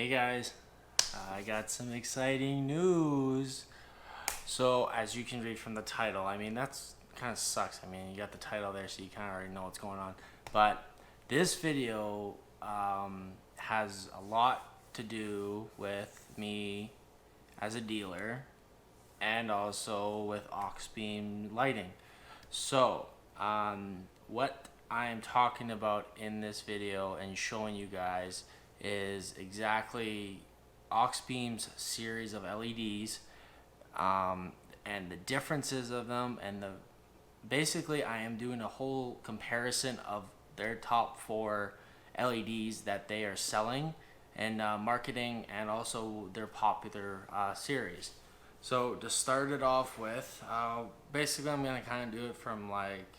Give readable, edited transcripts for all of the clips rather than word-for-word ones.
Hey guys, I got some exciting news. So as you can read from the title, I mean that's kind of sucks. I mean you got the title there, so you kind of already know what's going on. But this video has a lot to do with me as a dealer and also with Auxbeam Lighting. So what I am talking about in this video and showing you guys is exactly Auxbeam's series of LEDs and the differences of them, and basically I am doing a whole comparison of their top 4 LEDs that they are selling and marketing, and also their popular series. So to start it off with, basically I'm going to kind of do it from like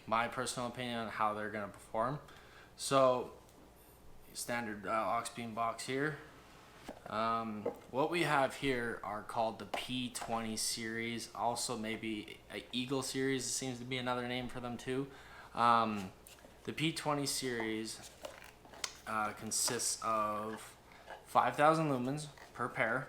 my personal opinion on how they're going to perform. So standard Auxbeam box here. What we have here are called the P20 series, also maybe a Eagle series seems to be another name for them too. The P20 series consists of 5,000 lumens per pair,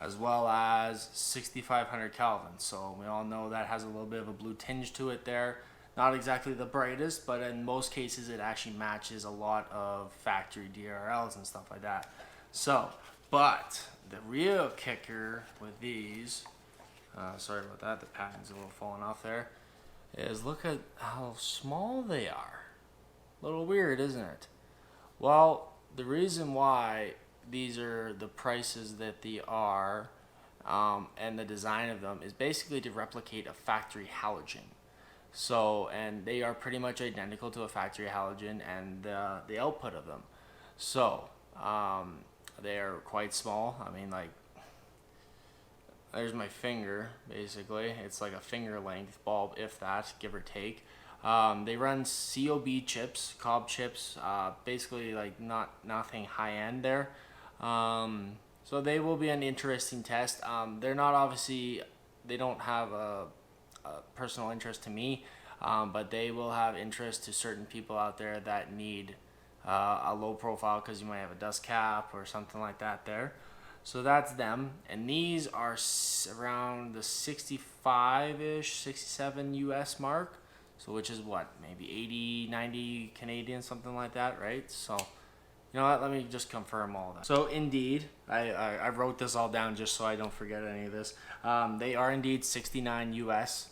as well as 6,500 Kelvin. So we all know that has a little bit of a blue tinge to it there. Not exactly the brightest, but in most cases it actually matches a lot of factory DRLs and stuff like that. So, but the real kicker with these, sorry about that, the pattern's a little falling off there, is look at how small they are. A little weird, isn't it? Well, the reason why these are the prices that they are and the design of them is basically to replicate a factory halogen. So, and they are pretty much identical to a factory halogen and the output of them. So, they are quite small. I mean, like, there's my finger, basically. It's like a finger length bulb, if that, give or take. They run COB chips, cob chips, basically like nothing high end there. So they will be an interesting test. They're not obviously, they don't have a personal interest to me, but they will have interest to certain people out there that need a low profile, because you might have a dust cap or something like that there. So that's them, and these are around the 65-ish, 67 US mark, so which is what, maybe 80, 90 Canadian, something like that, right? So you know what, let me just confirm all that. So indeed, I wrote this all down just so I don't forget any of this. They are indeed 69 US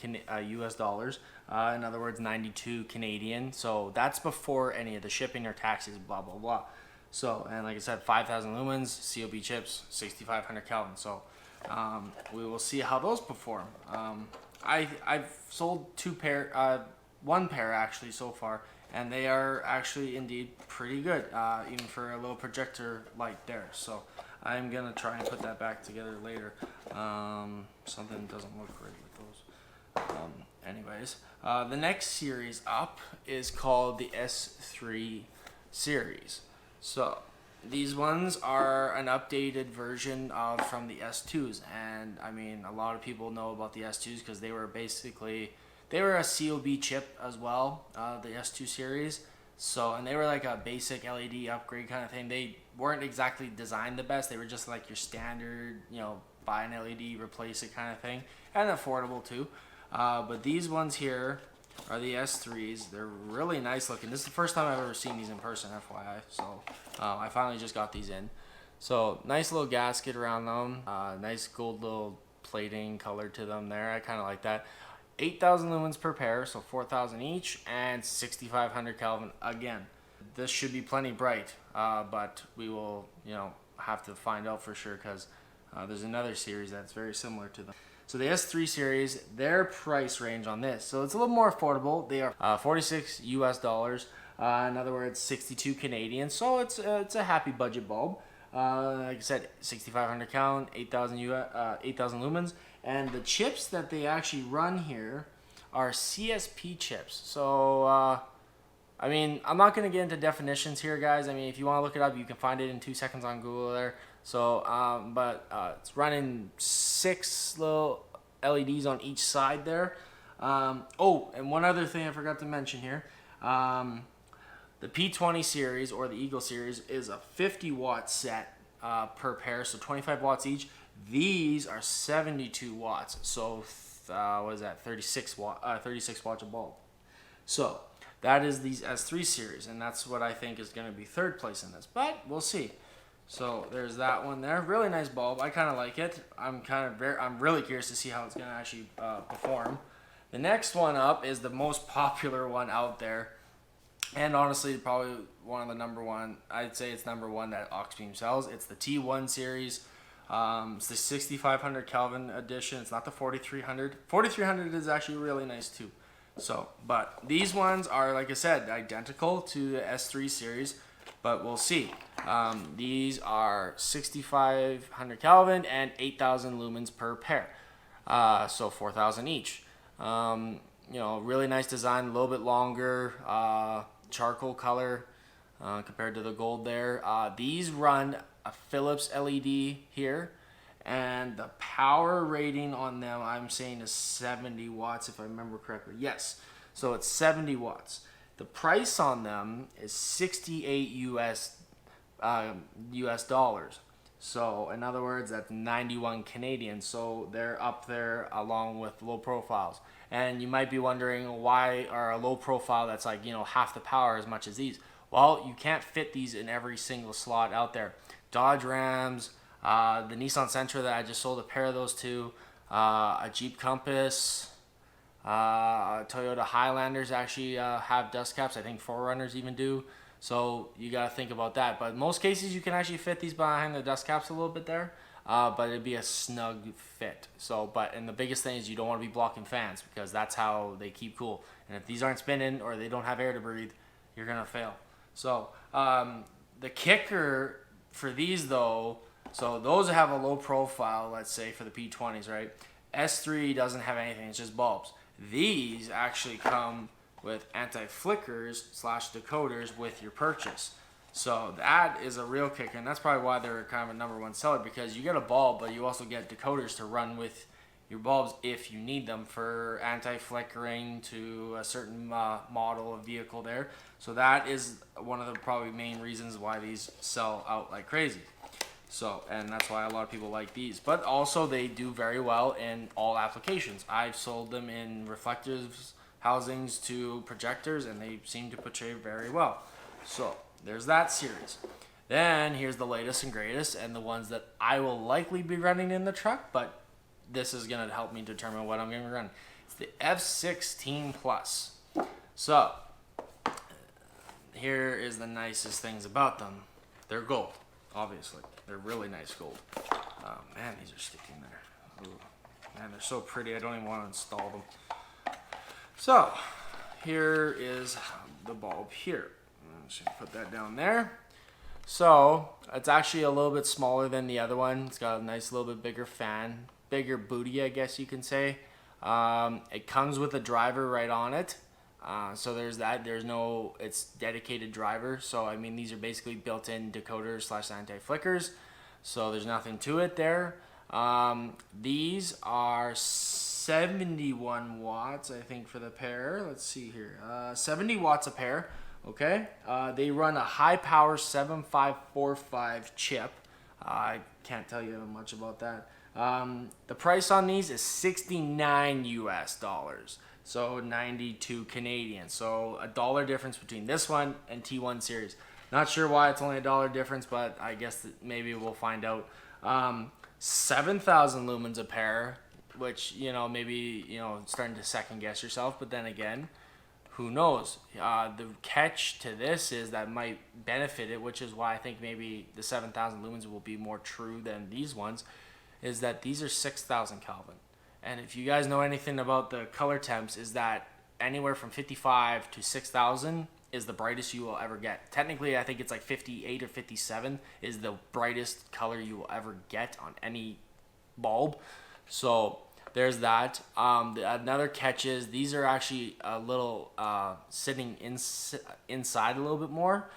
US dollars, in other words 92 Canadian. So that's before any of the shipping or taxes, blah blah blah. So, and like I said, 5,000 lumens, COB chips, 6,500 Kelvin. So we will see how those perform. I've sold one pair actually so far, and they are actually indeed pretty good, even for a little projector light there. So I'm gonna try and put that back together later. Something doesn't look great with those. Anyways, the next series up is called the S3 series. So these ones are an updated version from the S2s, and I mean a lot of people know about the S2s because they were a COB chip as well, the S2 series. So, and they were like a basic LED upgrade kind of thing. They weren't exactly designed the best. They were just like your standard, you know, buy an LED, replace it kind of thing, and affordable too. But these ones here are the S3s. They're really nice looking. This is the first time I've ever seen these in person, FYI. So I finally just got these in. So nice little gasket around them. Nice gold little plating color to them there. I kind of like that. 8,000 lumens per pair, so 4,000 each, and 6,500 Kelvin again. This should be plenty bright, but we will, you know, have to find out for sure, because there's another series that's very similar to them. So the S3 series, their price range on this, so it's a little more affordable. They are 46 US dollars, in other words 62 Canadian. So it's a happy budget bulb. Like I said, 6,500 Kelvin, 8,000 lumens, and the chips that they actually run here are CSP chips. So I mean, I'm not going to get into definitions here, guys. I mean, if you want to look it up, you can find it in 2 seconds on Google there. So, it's running 6 little LEDs on each side there. Oh, and one other thing I forgot to mention here. The P20 series or the Eagle series is a 50 watt set per pair, so 25 watts each. These are 72 watts, so what is that? 36 watts a bulb. So that is these S3 series, and that's what I think is going to be third place in this, but we'll see. So there's that one there. Really nice bulb. I kind of like it. I'm really curious to see how it's going to actually perform. The next one up is the most popular one out there, and honestly probably one of the number one. I'd say it's number one that Auxbeam sells. It's the T1 series. It's the 6500 Kelvin edition. It's not the 4300. 4300 is actually really nice too. So, but these ones are, like I said, identical to the S3 series, but we'll see. These are 6500 Kelvin and 8000 lumens per pair. So 4000 each. You know, really nice design, a little bit longer, charcoal color compared to the gold there. These run a Philips LED here, and the power rating on them, I'm saying, is 70 watts if I remember correctly. Yes, so it's 70 watts. The price on them is 68 US dollars. So in other words, that's 91 Canadian. So they're up there along with low profiles. And you might be wondering, why are a low profile that's like, you know, half the power as much as these? Well, you can't fit these in every single slot out there. Dodge Rams, the Nissan Sentra that I just sold a pair of those to, a Jeep Compass, Toyota Highlanders actually have dust caps. I think 4Runners even do. So you got to think about that. But in most cases, you can actually fit these behind the dust caps a little bit there. But it'd be a snug fit. So, and the biggest thing is you don't want to be blocking fans, because that's how they keep cool. And if these aren't spinning or they don't have air to breathe, you're going to fail. So the kicker for these though, so those have a low profile, let's say for the P20s, right? S3 doesn't have anything, it's just bulbs. These actually come with anti-flickers / decoders with your purchase. So that is a real kicker, and that's probably why they're kind of a number one seller, because you get a bulb, but you also get decoders to run with your bulbs if you need them for anti-flickering to a certain model of vehicle there. So that is one of the probably main reasons why these sell out like crazy. So, and that's why a lot of people like these. But also they do very well in all applications. I've sold them in reflectors, housings to projectors, and they seem to portray very well. So there's that series. Then here's the latest and greatest, and the ones that I will likely be running in the truck, but this is going to help me determine what I'm going to run. It's the F16 Plus. So here is the nicest things about them. They're gold, obviously. They're really nice gold. Man, these are sticking there. Ooh. Man, they're so pretty. I don't even want to install them. So here is the bulb here. I'm just going to put that down there. So it's actually a little bit smaller than the other one. It's got a nice little bit bigger fan, bigger booty, I guess you can say. It comes with a driver right on it. So there's that. There's no, it's dedicated driver. So I mean, these are basically built-in decoders / anti-flickers. So there's nothing to it there. These are 71 watts, I think, for the pair. Let's see here. 70 watts a pair. Okay. They run a high power 7545 chip. I can't tell you much about that. The price on these is 69 US dollars. So 92 Canadian. So $1 difference between this one and T1 series. Not sure why it's only $1 difference, but I guess that maybe we'll find out. 7,000 lumens a pair, which, you know, maybe, you know, starting to second guess yourself, but then again, who knows? The catch to this is that might benefit it, which is why I think maybe the 7,000 lumens will be more true than these ones, is that these are 6,000 Kelvin. And if you guys know anything about the color temps, is that anywhere from 55 to 6,000 is the brightest you will ever get. Technically, I think it's like 58 or 57 is the brightest color you will ever get on any bulb. So there's that. Another catch is these are actually a little sitting inside a little bit more.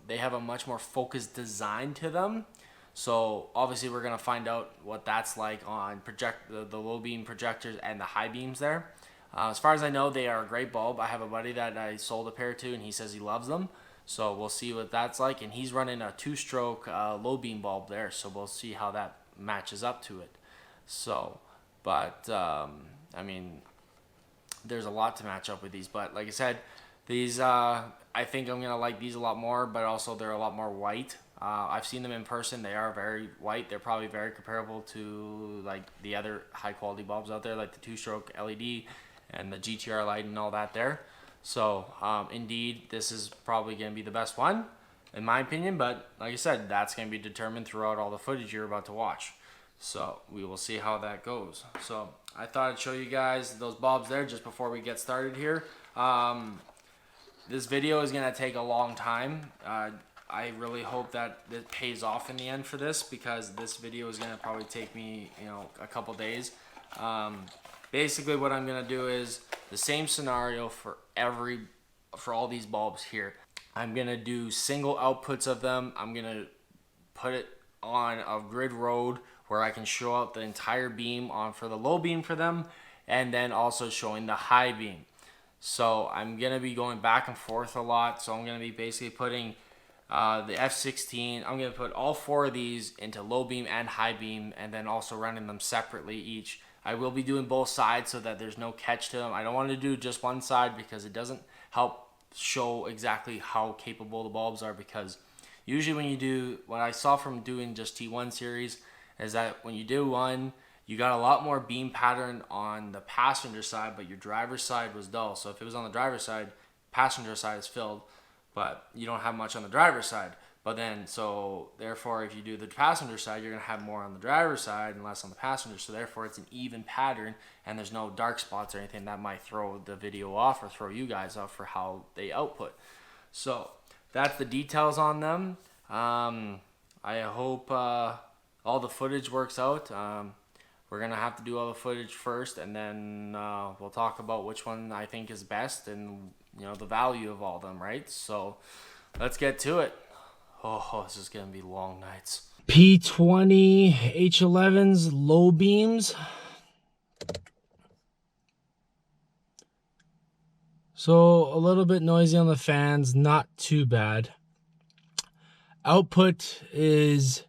They have a much more focused design to them. So obviously we're going to find out what that's like on the low beam projectors and the high beams there. As far as I know, they are a great bulb. I have a buddy that I sold a pair to, and he says he loves them. So we'll see what that's like. And he's running a 2-stroke low beam bulb there, so we'll see how that matches up to it. So, but I mean, there's a lot to match up with these. But like I said, these I think I'm gonna like these a lot more. But also they're a lot more white. I've seen them in person. They are very white. They're probably very comparable to like the other high quality bulbs out there, like the 2-stroke LED and the GTR light and all that there. So indeed, this is probably going to be the best one in my opinion, but like I said, that's going to be determined throughout all the footage you're about to watch. So we will see how that goes. So I thought I'd show you guys those bulbs there just before we get started here. This video is going to take a long time. I really hope that it pays off in the end for this, because this video is going to probably take me, a couple days. Basically what I'm going to do is the same scenario for all these bulbs here. I'm going to do single outputs of them. I'm going to put it on a grid road where I can show out the entire beam on for the low beam for them, and then also showing the high beam. So I'm going to be going back and forth a lot. So I'm going to be basically putting the F16, I'm going to put all 4 of these into low beam and high beam, and then also running them separately each. I will be doing both sides so that there's no catch to them. I don't want to do just one side because it doesn't help show exactly how capable the bulbs are, because usually when you do, what I saw from doing just T1 series is that when you do one, you got a lot more beam pattern on the passenger side, but your driver's side was dull. So if it was on the driver's side, passenger side is filled, but you don't have much on the driver's side. But then, so therefore, if you do the passenger side, you're going to have more on the driver's side and less on the passenger. So therefore, it's an even pattern, and there's no dark spots or anything that might throw the video off or throw you guys off for how they output. So that's the details on them. I hope all the footage works out. We're going to have to do all the footage first, and then we'll talk about which one I think is best and, the value of all of them, right? So let's get to it. Oh, this is going to be long nights. P20 H11s low beams. So a little bit noisy on the fans, not too bad. Output is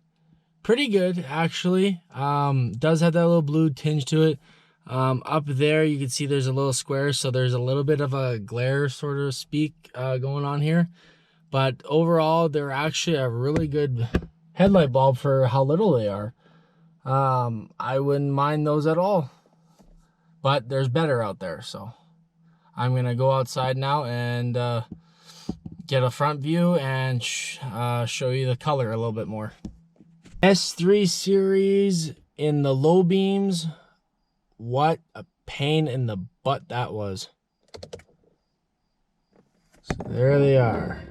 pretty good, actually. Does have that little blue tinge to it. Up there you can see there's a little square, so there's a little bit of a glare, sort of speak, going on here. But overall, they're actually a really good headlight bulb for how little they are. I wouldn't mind those at all. But there's better out there, so I'm going to go outside now and get a front view and show you the color a little bit more. S3 series in the low beams. What a pain in the butt that was. So there they are.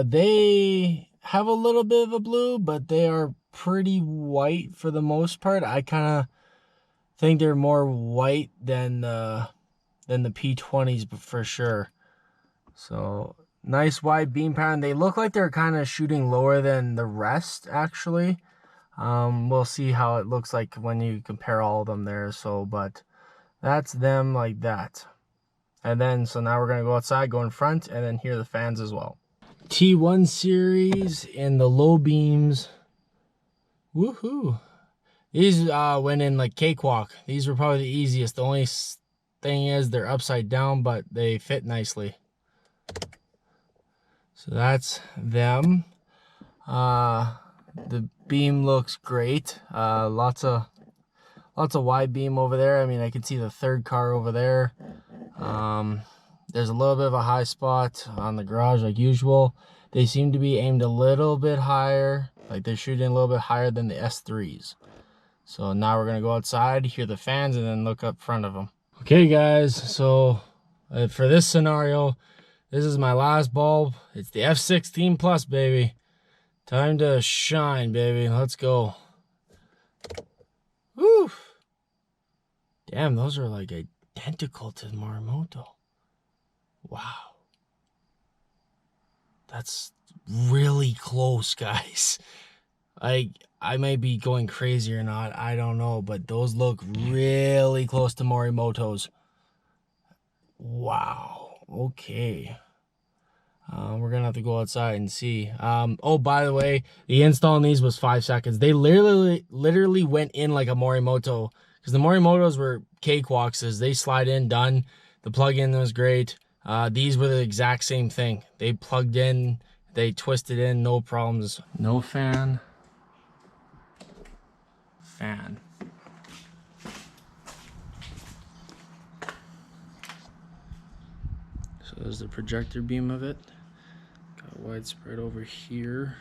They have a little bit of a blue, but they are pretty white for the most part. I kind of think they're more white than the P20s, but for sure. So nice wide beam pattern. They look like they're kind of shooting lower than the rest, actually. We'll see how it looks like when you compare all of them there. So, but that's them like that. And then, so now we're going to go outside, go in front, and then hear the fans as well. T1 series in the low beams. Woohoo. These went in like cakewalk. These were probably the easiest. The only thing is they're upside down, but they fit nicely. So that's them. The beam looks great. Lots of wide beam over there. I mean, I can see the third car over there. There's a little bit of a high spot on the garage like usual. They seem to be aimed a little bit higher, like they're shooting a little bit higher than the S3s. So now we're gonna go outside, hear the fans, and then look up front of them. Okay guys, so for this scenario, this is my last bulb. It's the F16 Plus, baby. Time to shine, baby. Let's go. Woo! Damn, those are like identical to Morimoto. Wow. That's really close, guys. Like, I might be going crazy or not, I don't know, but those look really close to Morimoto's. Wow. Okay. We're gonna have to go outside and see. Oh, by the way, the install on these was 5 seconds. They literally went in like a Morimoto, because the Morimotos were cakewalks. They slide in, done. The plug-in was great. These were the exact same thing. They plugged in, they twisted in, no problems. No fan. Fan. So there's the projector beam of it. Got widespread over here.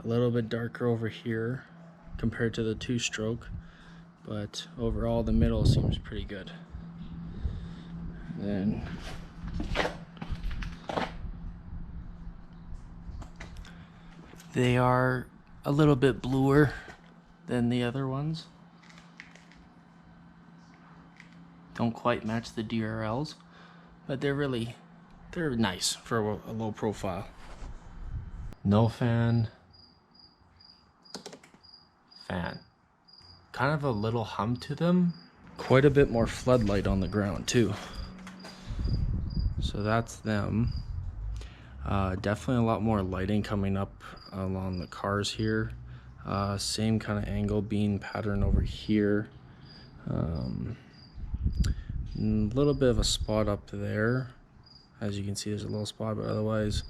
A little bit darker over here compared to the 2-stroke, but overall the middle seems pretty good. Then they are a little bit bluer than the other ones. Don't quite match the DRLs, but they're nice for a low profile. No fan. Fan. Kind of a little hum to them. Quite a bit more floodlight on the ground too. So that's them. Definitely a lot more lighting coming up along the cars here. Same kind of angle beam pattern over here. A little bit of a spot up there. As you can see, there's a little spot, but otherwise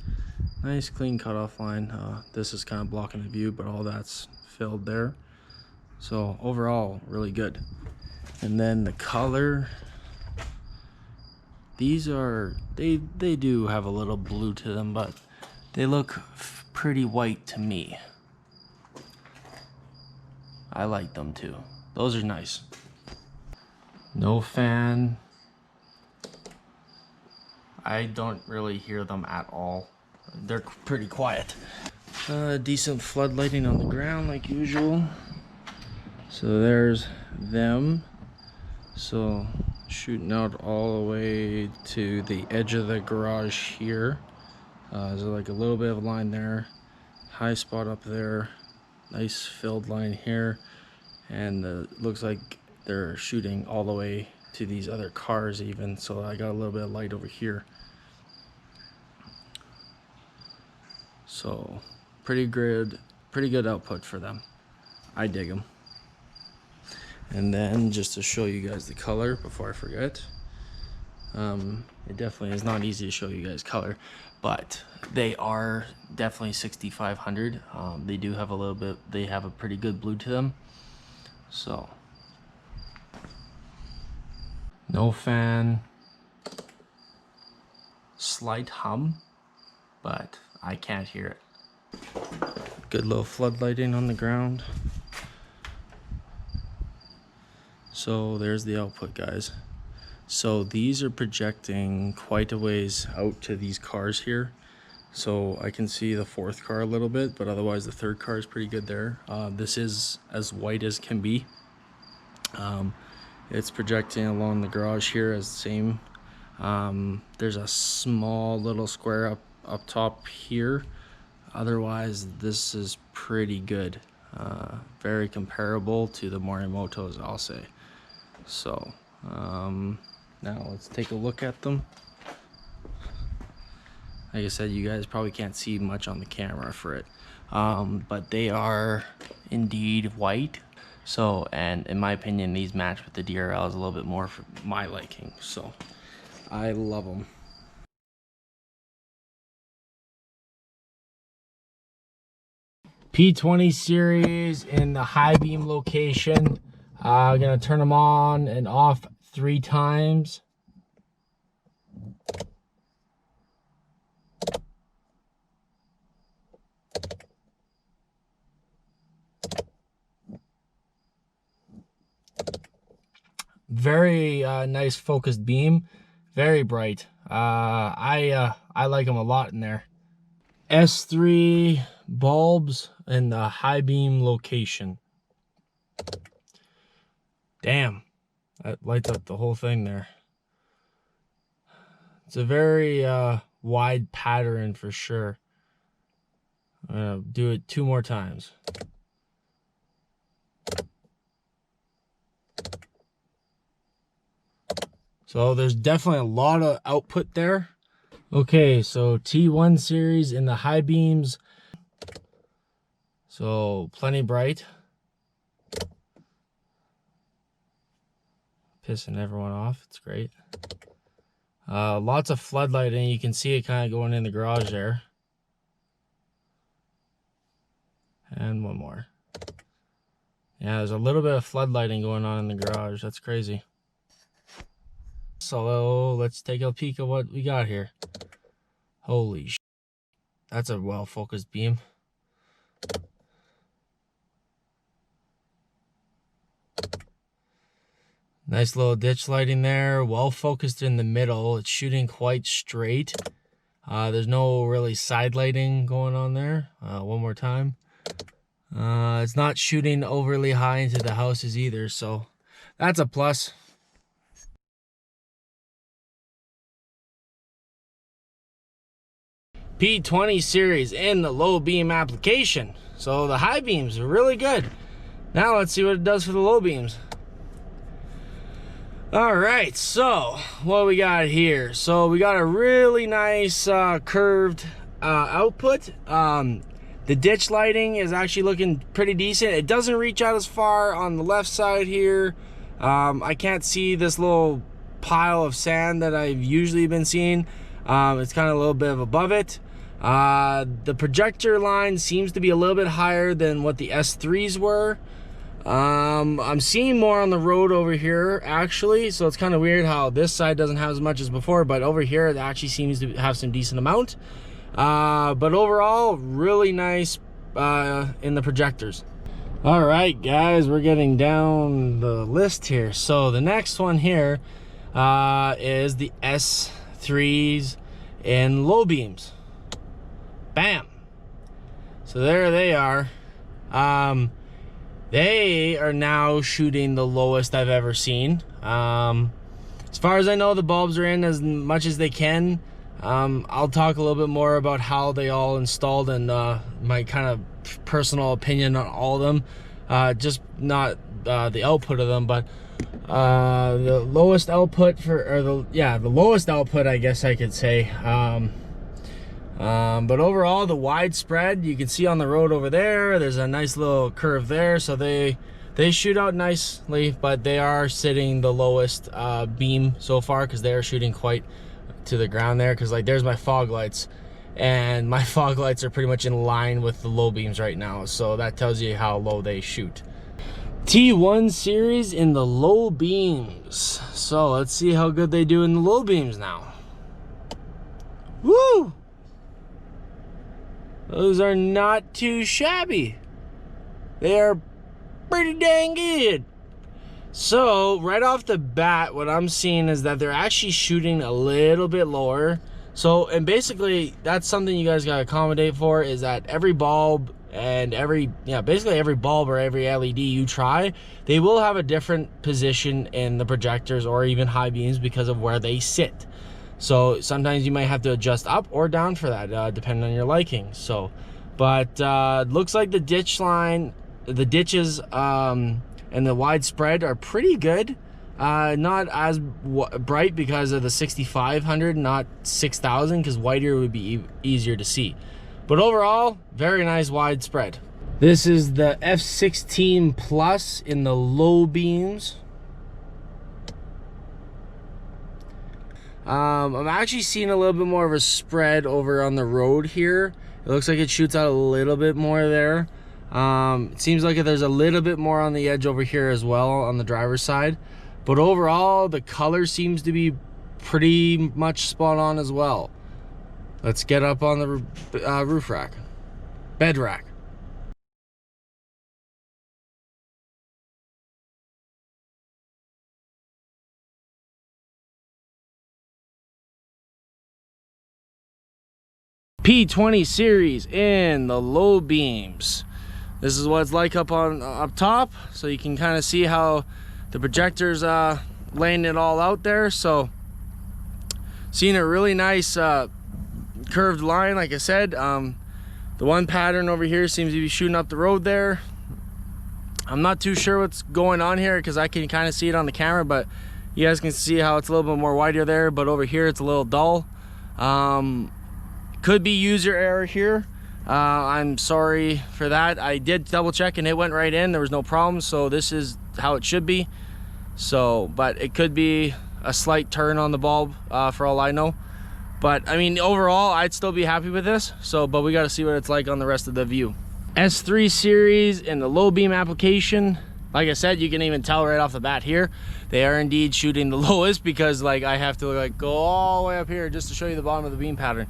nice clean cutoff line. This is kind of blocking the view, but all that's filled there. So overall, really good. And then the color, these are, they do have a little blue to them, but they look pretty white to me. I like them too. Those are nice. No fan. I don't really hear them at all. They're pretty quiet. Decent floodlighting on the ground like usual. So there's them. So shooting out all the way to the edge of the garage here. There's like a little bit of a line there. High spot up there. Nice filled line here. And looks like they're shooting all the way to these other cars even. So I got a little bit of light over here. So pretty good output for them. I dig them. And then just to show you guys the color before I forget, it definitely is not easy to show you guys color, but they are definitely 6500. They do have they have a pretty good blue to them. So no fan, slight hum, but I can't hear it. Good little floodlighting on the ground. So there's the output, guys. So these are projecting quite a ways out to these cars here. So I can see the 4th car a little bit, but otherwise the 3rd car is pretty good there. This is as white as can be. It's projecting along the garage here as the same. There's a small little square up top here. Otherwise this is pretty good. Very comparable to the Morimotos, I'll say. So now let's take a look at them. Like I said, you guys probably can't see much on the camera for it, but they are indeed white. So, and in my opinion, these match with the DRLs a little bit more for my liking. So I love them. P20 series in the high beam location. I'm gonna turn them on and off 3 times. Very nice focused beam, very bright. I like them a lot in there. S3 bulbs in the high beam location. Damn, that lights up the whole thing there. It's a very wide pattern for sure. I'm gonna do it 2 more times. So there's definitely a lot of output there. Okay, so T1 series in the high beams. So plenty bright. Pissing everyone off. It's great. Lots of floodlighting. You can see it kind of going in the garage there. And one more. Yeah, there's a little bit of floodlighting going on in the garage. That's crazy. So let's take a peek at what we got here. Holy sh! That's a well-focused beam. Nice little ditch lighting there. Well-focused in the middle. It's shooting quite straight. There's no really side lighting going on there. One more time. It's not shooting overly high into the houses either, so that's a plus. P20 series in the low beam application. So the high beams are really good. Now let's see what it does for the low beams. All right, so what we got here? So we got a really nice curved output. The ditch lighting is actually looking pretty decent. It doesn't reach out as far on the left side here. I can't see this little pile of sand that I've usually been seeing. It's kind of a little bit above it. The projector line seems to be a little bit higher than what the S3s were. I'm seeing more on the road over here actually, so it's kind of weird how this side doesn't have as much as before, but over here it actually seems to have some decent amount. But overall, really nice in the projectors. All right, guys, we're getting down the list here. So the next one here is the S3s in low beams. Bam. So there they are. They are now shooting the lowest I've ever seen. As far as I know, the bulbs are in as much as they can. I'll talk a little bit more about how they all installed and my kind of personal opinion on all of them. Just not the output of them, but the lowest output the lowest output, I guess I could say. But overall, the widespread, you can see on the road over there, there's a nice little curve there. So they shoot out nicely, but they are sitting the lowest beam so far because they are shooting quite to the ground there. Because like there's my fog lights, and my fog lights are pretty much in line with the low beams right now. So that tells you how low they shoot. T1 series in the low beams. So let's see how good they do in the low beams now. Woo! Those are not too shabby. They are pretty dang good. So right off the bat, what I'm seeing is that they're actually shooting a little bit lower. So, and basically that's something you guys gotta accommodate for, is that every bulb and basically every bulb or every LED you try, they will have a different position in the projectors or even high beams because of where they sit. So sometimes you might have to adjust up or down for that, depending on your liking. So, but looks like the ditch line, the ditches, and the widespread are pretty good. Not as bright because of the 6500, not 6000, because whiter would be easier to see. But overall, very nice widespread. This is the F16 Plus in the low beams. I'm actually seeing a little bit more of a spread over on the road here. It looks like it shoots out a little bit more there. It seems like there's a little bit more on the edge over here as well on the driver's side. But overall, the color seems to be pretty much spot on as well. Let's get up on the roof rack. Bed rack. P20 series in the low beams. This is what it's like up top, so you can kind of see how the projectors laying it all out there. So seeing a really nice curved line, like I said. The one pattern over here seems to be shooting up the road there. I'm not too sure what's going on here because I can kind of see it on the camera, but You guys can see how it's a little bit more wider there, but over here it's a little dull. Could be user error here. I'm sorry for that. I did double check and it went right in. There was no problem, so this is how it should be. So, but it could be a slight turn on the bulb for all I know. But I mean, overall, I'd still be happy with this. So, but we got to see what it's like on the rest of the view. S3 series in the low beam application. Like I said, you can even tell right off the bat here, they are indeed shooting the lowest, because like I have to like go all the way up here just to show you the bottom of the beam pattern.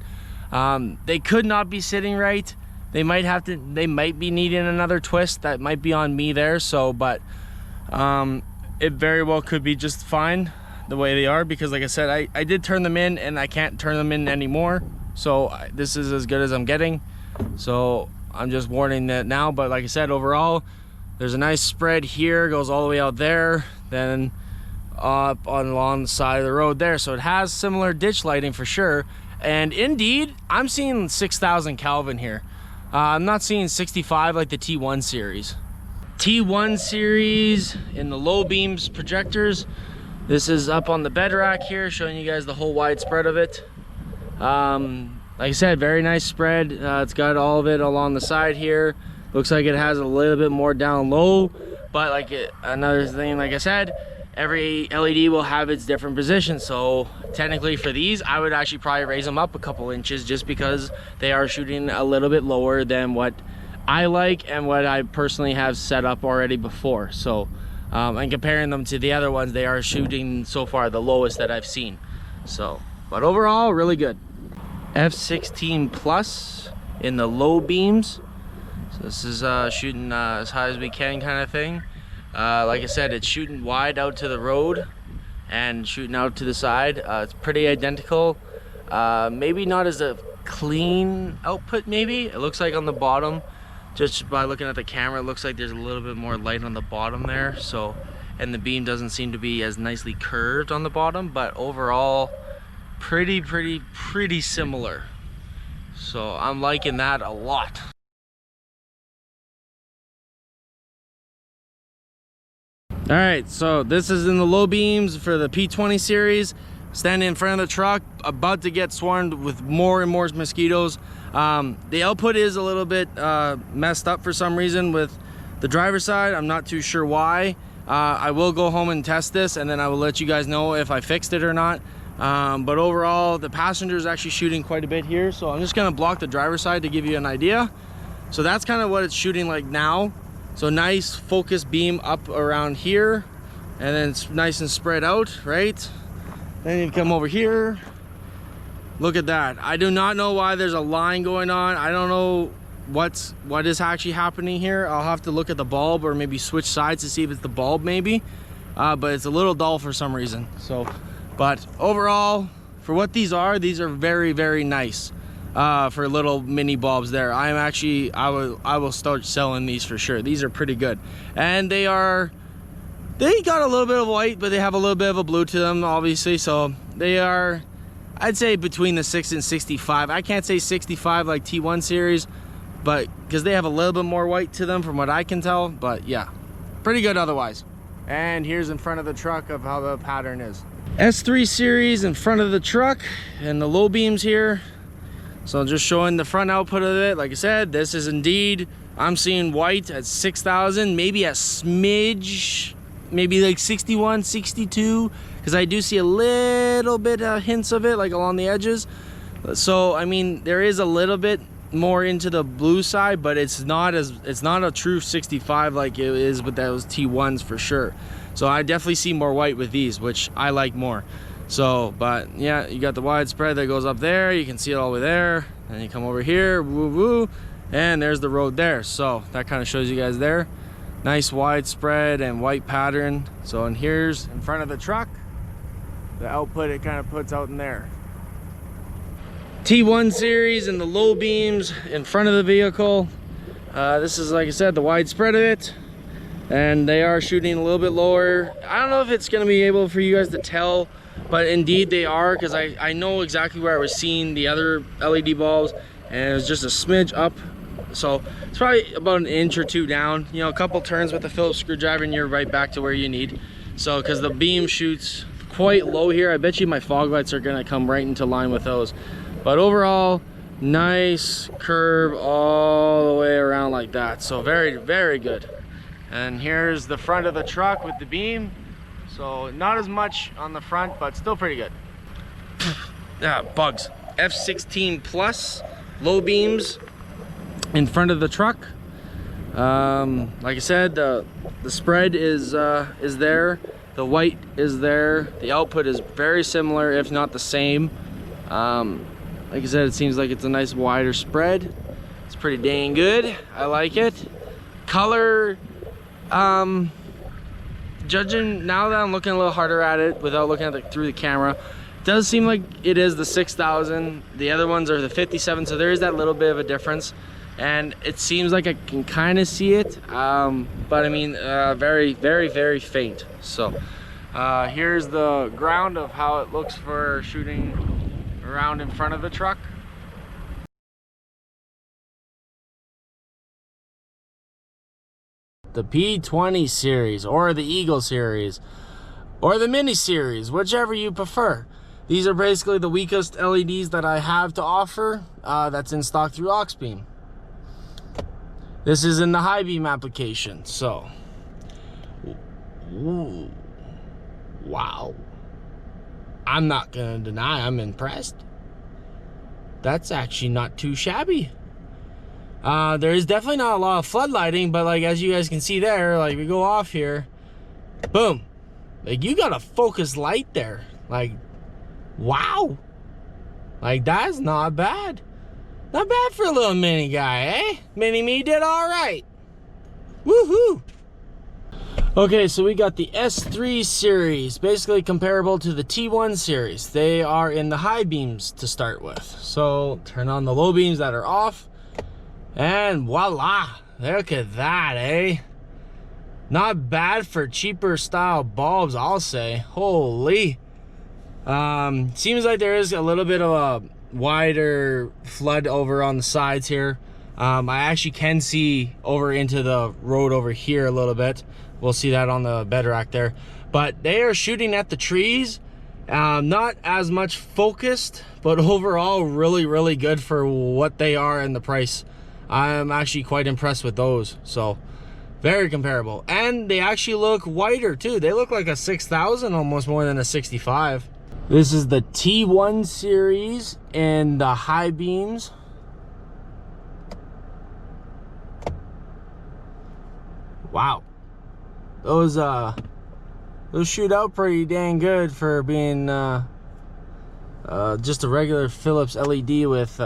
They could not be sitting right. They might be needing another twist. That might be on me there. So, but it very well could be just fine the way they are, because like I said, I did turn them in and I can't turn them in anymore. So this is as good as I'm getting. So I'm just warning that now. But like I said, overall, there's a nice spread here, goes all the way out there, then up along the side of the road there. So it has similar ditch lighting for sure. And indeed, I'm seeing 6,000 Kelvin here. I'm not seeing 65 like the T1 series. T1 series in the low beams projectors. This is up on the bed rack here, showing you guys the whole wide spread of it. Like I said, very nice spread. It's got all of it along the side here. Looks like it has a little bit more down low, but like another thing, like I said, every LED will have its different position. So technically for these, I would actually probably raise them up a couple inches, just because they are shooting a little bit lower than what I like and what I personally have set up already before. So and comparing them to the other ones, they are shooting so far the lowest that I've seen. So, but overall, really good. F16 Plus in the low beams. So this is shooting as high as we can kind of thing. Like I said, it's shooting wide out to the road and shooting out to the side. It's pretty identical. Maybe not as a clean output, maybe. It looks like on the bottom, just by looking at the camera, it looks like there's a little bit more light on the bottom there. So, and the beam doesn't seem to be as nicely curved on the bottom, but overall, pretty similar. So I'm liking that a lot. All right, so this is in the low beams for the P20 series. Standing in front of the truck, about to get swarmed with more and more mosquitoes. The output is a little bit messed up for some reason with the driver's side. I'm not too sure why. I will go home and test this, and then I will let you guys know if I fixed it or not. But overall, the passenger is actually shooting quite a bit here. So I'm just gonna block the driver's side to give you an idea. So that's kind of what it's shooting like now. So nice focused beam up around here, and then it's nice and spread out, right? Then you come over here. Look at that. I do not know why there's a line going on. I don't know what is actually happening here. I'll have to look at the bulb, or maybe switch sides to see if it's the bulb maybe. But it's a little dull for some reason. So, but overall, for what these are very nice. For little mini bulbs there. I will start selling these for sure. These are pretty good. And they got a little bit of white, but they have a little bit of a blue to them, obviously. So they are, I'd say, between the 6 and 65. I can't say 65 like T1 series, but because they have a little bit more white to them from what I can tell. But yeah, pretty good otherwise. And here's in front of the truck of how the pattern is. S3 series in front of the truck and the low beams here. So just showing the front output of it. Like I said, this is indeed, I'm seeing white at 6,000, maybe a smidge, maybe like 61, 62, because I do see a little bit of hints of it like along the edges. So I mean, there is a little bit more into the blue side, but it's not a true 65 like it is with those T1s for sure. So I definitely see more white with these, which I like more. So, but yeah, you got the wide spread that goes up there. You can see it all the way there. And you come over here, woo woo, and there's the road there. So that kind of shows you guys there. Nice wide spread and white pattern. So, and here's in front of the truck, the output it kind of puts out in there. T1 series and the low beams in front of the vehicle. This is, like I said, the wide spread of it. And they are shooting a little bit lower. I don't know if it's going to be able for you guys to tell, but indeed they are, because I know exactly where I was seeing the other LED bulbs, and it was just a smidge up. So it's probably about an inch or two down. You know, a couple turns with the Phillips screwdriver and you're right back to where you need. So because the beam shoots quite low here. I bet you my fog lights are gonna come right into line with those. But overall, nice curve all the way around like that. So very, very good. And here's the front of the truck with the beam. So not as much on the front, but still pretty good. Yeah, bugs. F16 Plus, low beams in front of the truck. Like I said, the spread is there. The white is there. The output is very similar, if not the same. Like I said, it seems like it's a nice wider spread. It's pretty dang good. I like it. Color, judging now that I'm looking a little harder at it without looking at it through the camera, it does seem like it is the 6000. The other ones are the 57, so there is that little bit of a difference. And it seems like I can kind of see it, but I mean, very, very, very faint. So here's the ground of how it looks for shooting around in front of the truck. The P20 series, or the Eagle series, or the Mini series, whichever you prefer. These are basically the weakest LEDs that I have to offer, that's in stock through Auxbeam. This is in the high beam application, so. Ooh. Wow. I'm not gonna deny I'm impressed. That's actually not too shabby. There is definitely not a lot of flood lighting, but like as you guys can see there, like we go off here, boom. Like you got a focused light there. Like, wow. Like that's not bad. Not bad for a little mini guy, eh? Mini me did all right. Woohoo! Okay, so we got the S3 series, basically comparable to the T1 series. They are in the high beams to start with. So turn on the low beams that are off, and voila! Look at that, eh? Not bad for cheaper style bulbs, I'll say. Holy! Seems like there is a little bit of a wider flood over on the sides here. I actually can see over into the road over here a little bit. We'll see that on the bed rack there. But they are shooting at the trees. Not as much focused, but overall really, really good for what they are and the price. I'm actually quite impressed with those. So very comparable. And they actually look wider too. They look like a 6000 almost more than a 65. This is the T1 series in the high beams. Wow. Those shoot out pretty dang good for being just a regular Philips LED with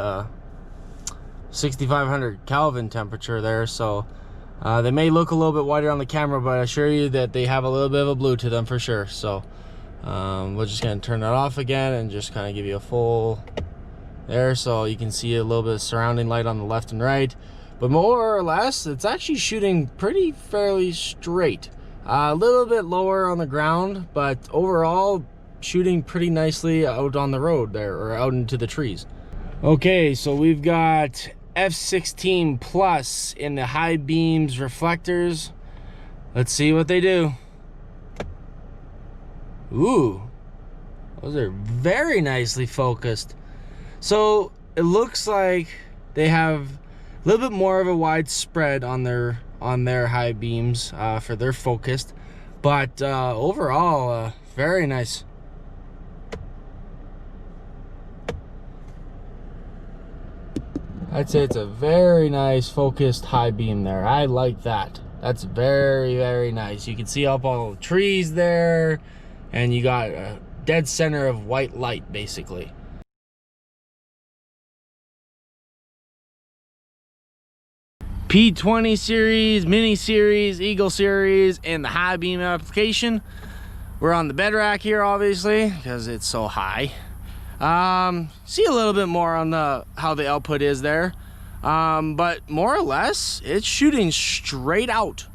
6500 Kelvin temperature there. So they may look a little bit wider on the camera, but I assure you that they have a little bit of a blue to them for sure. So we're just gonna turn that off again and just kind of give you a full there, so you can see a little bit of surrounding light on the left and right. But more or less, it's actually shooting pretty fairly straight. A little bit lower on the ground, but overall shooting pretty nicely out on the road there, or out into the trees. Okay, so we've got F16 Plus in the high beams reflectors. Let's see what they do. Ooh, those are very nicely focused. So it looks like they have a little bit more of a wide spread on their high beams for their focused, but overall very nice. I'd say it's a very nice focused high beam there. I like that. That's very, very nice. You can see up all the trees there, and you got a dead center of white light basically. P20 series, Mini series, Eagle series, and the high beam application. We're on the bed rack here obviously because it's so high. See a little bit more on how the output is there, but more or less it's shooting straight out,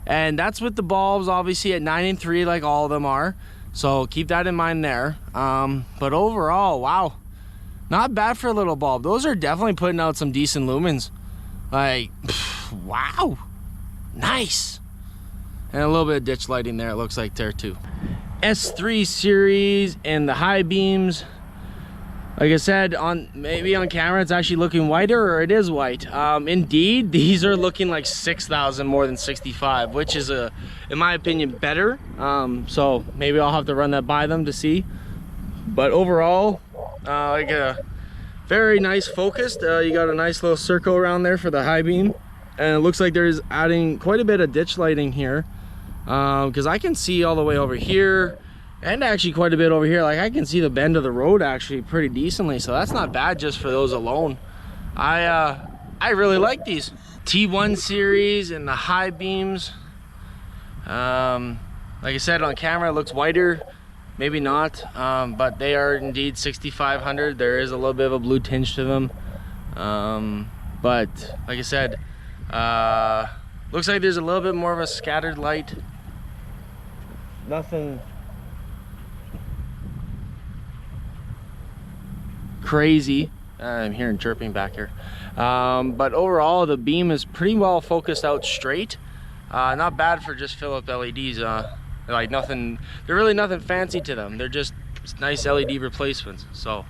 and that's with the bulbs obviously at 9 and 3 like all of them are, so keep that in mind there. But overall, wow, not bad for a little bulb. Those are definitely putting out some decent lumens. Like, wow, nice. And a little bit of ditch lighting there, it looks like there too. S3 series and the high beams. Like I said, maybe on camera it's actually looking whiter, or it is white. Indeed, these are looking like 6,000 more than 65, which is in my opinion, better. So maybe I'll have to run that by them to see. But overall, like a very nice focused. You got a nice little circle around there for the high beam, and it looks like there's adding quite a bit of ditch lighting here, because I can see all the way over here. And actually quite a bit over here. Like I can see the bend of the road actually pretty decently, so that's not bad just for those alone. I really like these T1 series and the high beams. Like I said, on camera it looks whiter, maybe not, but they are indeed 6500. There is a little bit of a blue tinge to them, but like I said, looks like there's a little bit more of a scattered light. Nothing crazy. I'm hearing chirping back here, but overall the beam is pretty well focused out straight. Not bad for just Philip LEDs. Like nothing, they're really nothing fancy to them. They're just nice LED replacements. So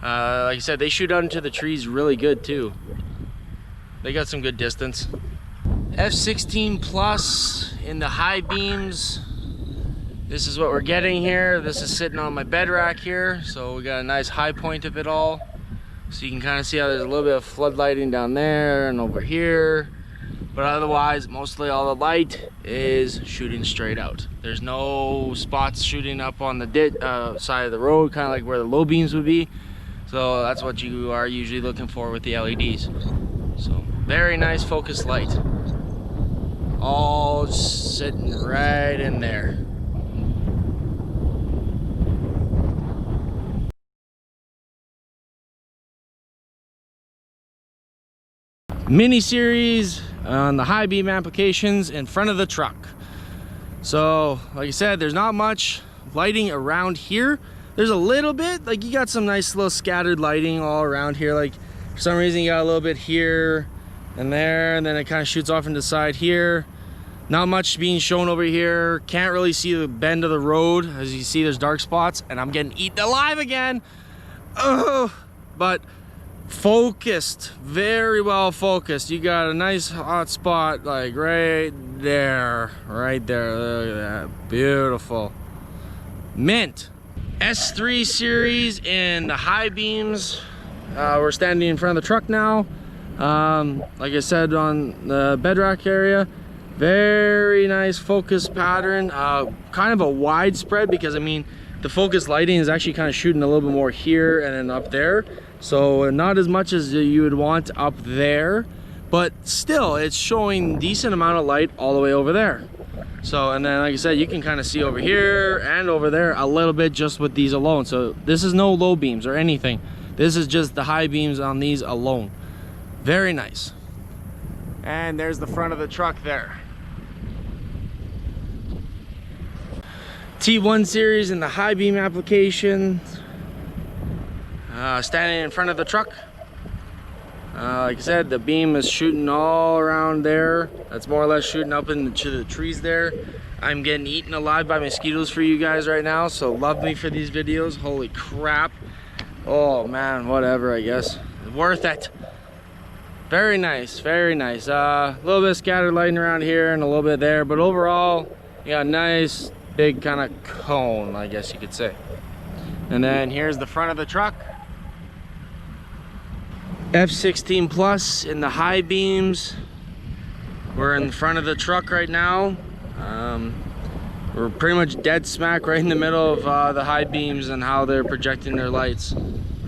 like I said, they shoot out into the trees really good too. They got some good distance. F16 Plus in the high beams. This is what we're getting here. This is sitting on my bed rack here, so we got a nice high point of it all. So you can kind of see how there's a little bit of flood lighting down there and over here. But otherwise, mostly all the light is shooting straight out. There's no spots shooting up on the side of the road, kind of like where the low beams would be. So that's what you are usually looking for with the LEDs. So very nice focused light. All sitting right in there. Mini series on the high beam applications in front of the truck. So like I said, there's not much lighting around here. There's a little bit, like you got some nice little scattered lighting all around here. Like for some reason you got a little bit here and there, and then it kind of shoots off into the side here. Not much being shown over here. Can't really see the bend of the road. As you see, there's dark spots, and I'm getting eaten alive again. Oh, but focused, very well focused. You got a nice hot spot like right there, right there. Look at that, beautiful. Mint. S3 series in the high beams. We're standing in front of the truck now. Like I said, on the bedrock area, very nice focus pattern. Kind of a wide spread, because I mean the focus lighting is actually kind of shooting a little bit more here and then up there. So not as much as you would want up there, but still it's showing decent amount of light all the way over there. So, and then like I said, you can kind of see over here and over there a little bit just with these alone. So this is no low beams or anything. This is just the high beams on these alone. Very nice. And there's the front of the truck there. T1 series in the high beam application. Standing in front of the truck. Like I said, the beam is shooting all around there. That's more or less shooting up into the trees there. I'm getting eaten alive by mosquitoes for you guys right now, so love me for these videos. Holy crap. Oh man, whatever, I guess. Worth it. Very nice, very nice. A little bit of scattered lighting around here and a little bit there, but overall, you got a nice big kind of cone, I guess you could say. And then here's the front of the truck. F16 Plus in the high beams. We're in front of the truck right now. We're pretty much dead smack right in the middle of the high beams and how they're projecting their lights.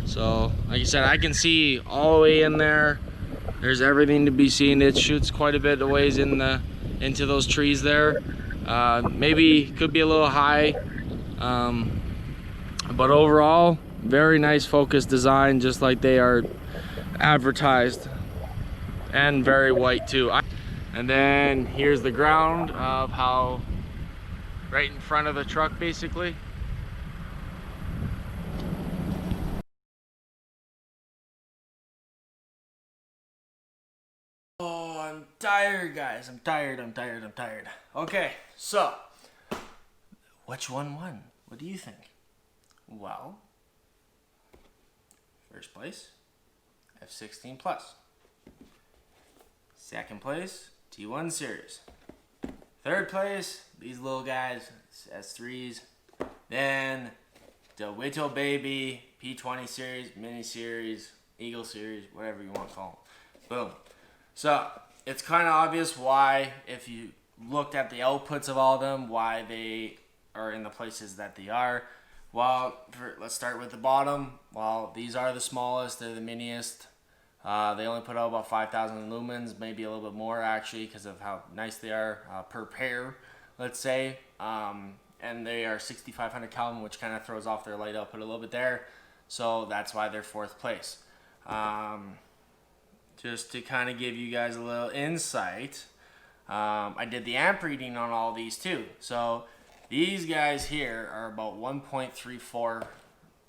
So like I said, I can see all the way in there. There's everything to be seen. It shoots quite a bit of ways into those trees there. Maybe could be a little high, but overall very nice focused design, just like they are advertised, and very white too. And then here's the ground of how right in front of the truck basically. Oh, I'm tired guys, I'm tired. Okay, so Which one won? What do you think? Well, first place, F16 Plus. Second place, T1 Series. Third place, these little guys, S3s. Then the Whittle Baby, P20 Series, Mini Series, Eagle Series, whatever you want to call them. Boom. So it's kind of obvious why, if you looked at the outputs of all of them, why they are in the places that they are. Well, let's start with the bottom. Well, these are the smallest, they're the miniest. They only put out about 5,000 lumens, maybe a little bit more actually, because of how nice they are per pair, let's say. And they are 6,500 Kelvin, which kind of throws off their light output a little bit there. So that's why they're fourth place. Just to kind of give you guys a little insight, I did the amp reading on all these too. So these guys here are about 1.34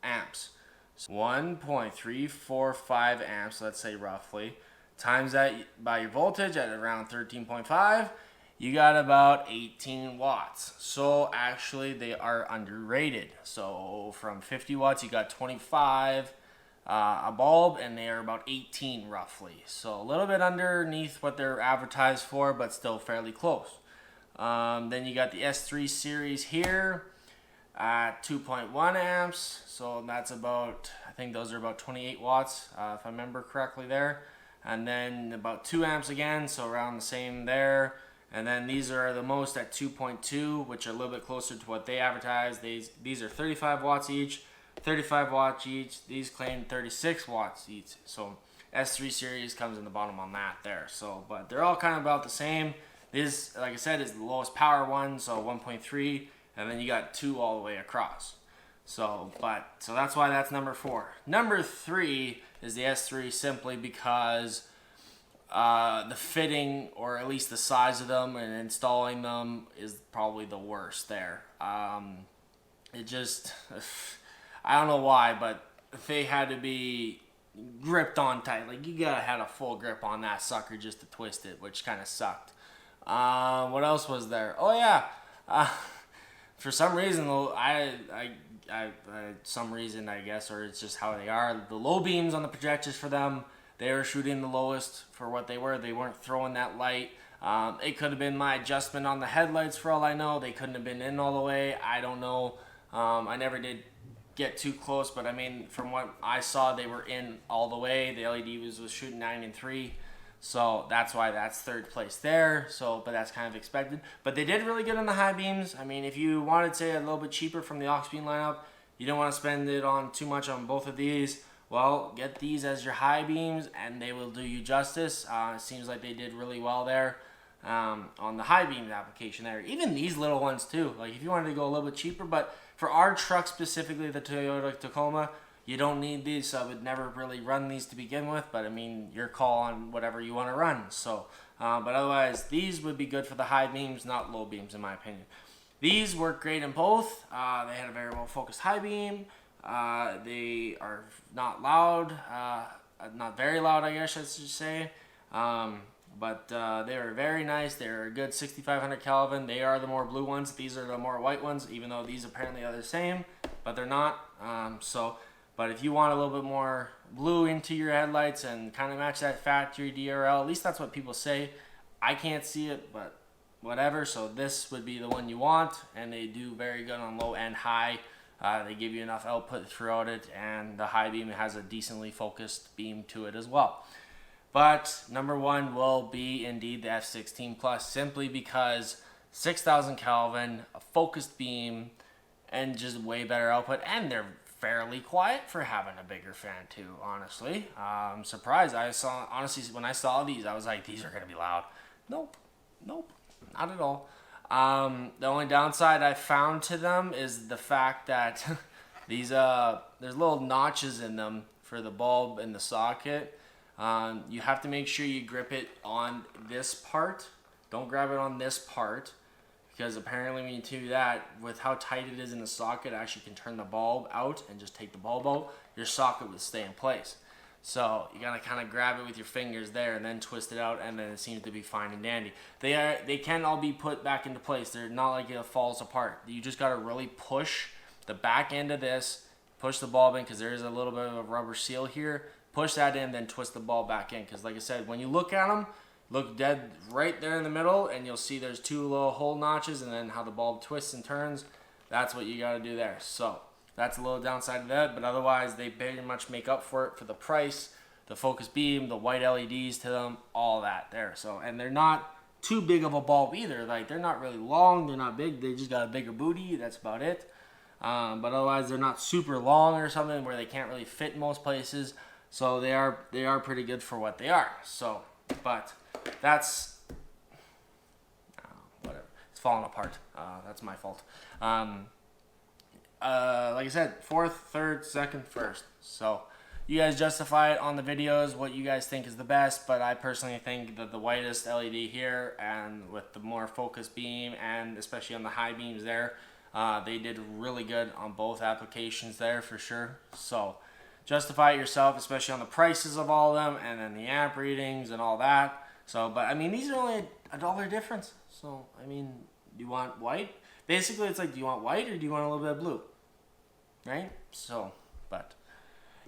amps. So 1.345 amps, let's say roughly, times that by your voltage at around 13.5, you got about 18 watts. So actually they are underrated. So from 50 watts, you got 25 a bulb, and they are about 18 roughly. So a little bit underneath what they're advertised for, but still fairly close. Then you got the S3 series here at 2.1 amps. So that's about, I think those are about 28 watts, if I remember correctly there. And then about 2 amps again, so around the same there. And then these are the most at 2.2, which are a little bit closer to what they advertise. These are 35 watts each, 35 watts each. These claim 36 watts each. So S3 series comes in the bottom on that there. So, but they're all kind of about the same. This, like I said, is the lowest power one, so 1.3, and then you got 2 all the way across. So that's why that's number 4. Number 3 is the S3, simply because the fitting, or at least the size of them and installing them, is probably the worst there. It just, I don't know why, but they had to be gripped on tight. Like, you gotta have a full grip on that sucker just to twist it, which kind of sucked. What else was there? Oh yeah, for some reason, some reason I guess, or it's just how they are, the low beams on the projectors for them, they were shooting the lowest for what they were. They weren't throwing that light. It could have been my adjustment on the headlights for all I know. They couldn't have been in all the way. I don't know. I never did get too close, but I mean, from what I saw, they were in all the way. The LED was shooting 9 and 3. So that's why that's third place there. So, but that's kind of expected. But they did really good on the high beams. I mean, if you wanted, say, a little bit cheaper from the Auxbeam lineup, you don't want to spend it on too much on both of these, well, get these as your high beams and they will do you justice. It seems like they did really well there on the high beams application there. Even these little ones too. Like, if you wanted to go a little bit cheaper, but for our truck specifically, the Toyota Tacoma, you don't need these, so I would never really run these to begin with, but I mean, your call on whatever you want to run. So, but otherwise, these would be good for the high beams, not low beams in my opinion. These work great in both. They had a very well focused high beam. They are not loud, not very loud, I guess I should say. But they are very nice. They're a good 6,500 Kelvin. They are the more blue ones. These are the more white ones, even though these apparently are the same, but they're not. But if you want a little bit more blue into your headlights and kind of match that factory DRL, at least that's what people say. I can't see it, but whatever. So this would be the one you want, and they do very good on low and high. They give you enough output throughout it, and the high beam has a decently focused beam to it as well. But number 1 will be indeed the F16 Plus, simply because 6,000 Kelvin, a focused beam, and just way better output, and they're fairly quiet for having a bigger fan too, honestly. I'm surprised. Honestly, when I saw these, I was like, these are going to be loud. Nope, not at all. The only downside I found to them is the fact that these there's little notches in them for the bulb and the socket. You have to make sure you grip it on this part. Don't grab it on this part, because apparently when you do that, with how tight it is in the socket, it actually can turn the bulb out and just take the bulb out. Your socket will stay in place. So you gotta kind of grab it with your fingers there and then twist it out, and then it seems to be fine and dandy. They can all be put back into place. They're not like it falls apart. You just gotta really push the back end of this, push the bulb in, because there is a little bit of a rubber seal here. Push that in, then twist the bulb back in. Because like I said, when you look at them, look dead right there in the middle, and you'll see there's two little hole notches, and then how the bulb twists and turns. That's what you gotta do there. So that's a little downside of that, but otherwise they very much make up for it for the price, the focus beam, the white LEDs to them, all that there. So, and they're not too big of a bulb either. Like, they're not really long, they're not big, they just got a bigger booty, that's about it. But otherwise they're not super long or something where they can't really fit in most places. So they are pretty good for what they are. So, but that's whatever. It's falling apart. That's my fault. Like I said, fourth, third, second, first. So you guys justify it on the videos what you guys think is the best, but I personally think that the whitest LED here and with the more focus beam, and especially on the high beams there, they did really good on both applications there for sure. So justify it yourself, especially on the prices of all of them and then the amp readings and all that. So, but I mean, these are only $1 difference. So, I mean, do you want white? Basically, it's like, do you want white or do you want a little bit of blue? Right? So, but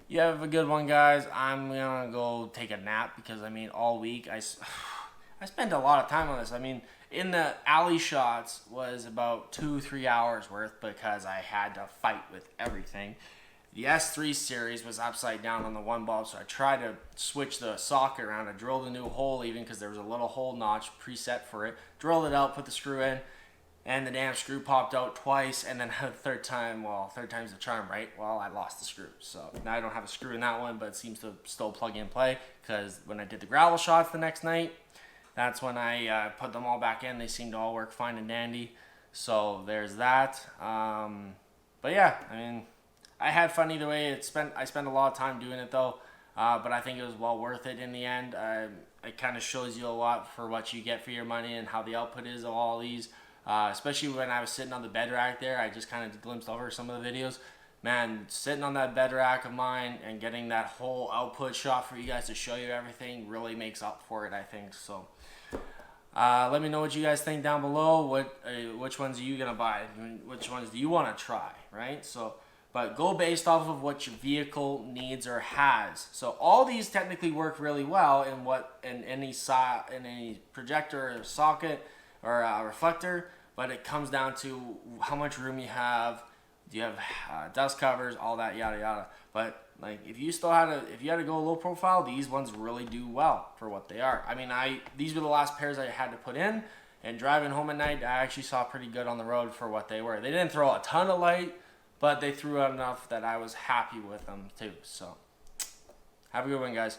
you have a good one, guys. I'm gonna go take a nap because I mean, all week I spent a lot of time on this. I mean, in the alley shots was about 2-3 hours worth because I had to fight with everything. The S3 series was upside down on the one bulb, so I tried to switch the socket around. I drilled a new hole even because there was a little hole notch preset for it. Drilled it out, put the screw in, and the damn screw popped out twice, and then the third time, well, third time's the charm, right? Well, I lost the screw. So now I don't have a screw in that one, but it seems to still plug and play because when I did the gravel shots the next night, that's when I put them all back in. They seemed to all work fine and dandy. So there's that. But yeah, I mean, I had fun either way. I spent a lot of time doing it though, but I think it was well worth it in the end. It kind of shows you a lot for what you get for your money and how the output is of all these. Especially when I was sitting on the bed rack there, I just kind of glimpsed over some of the videos. Man, sitting on that bed rack of mine and getting that whole output shot for you guys to show you everything really makes up for it, I think. So let me know what you guys think down below. Which ones are you gonna buy? Which ones do you want to try? Right? So, but go based off of what your vehicle needs or has. So all these technically work really well in any projector or socket or reflector, but it comes down to how much room you have. Do you have dust covers, all that yada yada. But like if you had to go low profile, these ones really do well for what they are. I mean, these were the last pairs I had to put in, and driving home at night, I actually saw pretty good on the road for what they were. They didn't throw a ton of light, but they threw out enough that I was happy with them too. So have a good one, guys.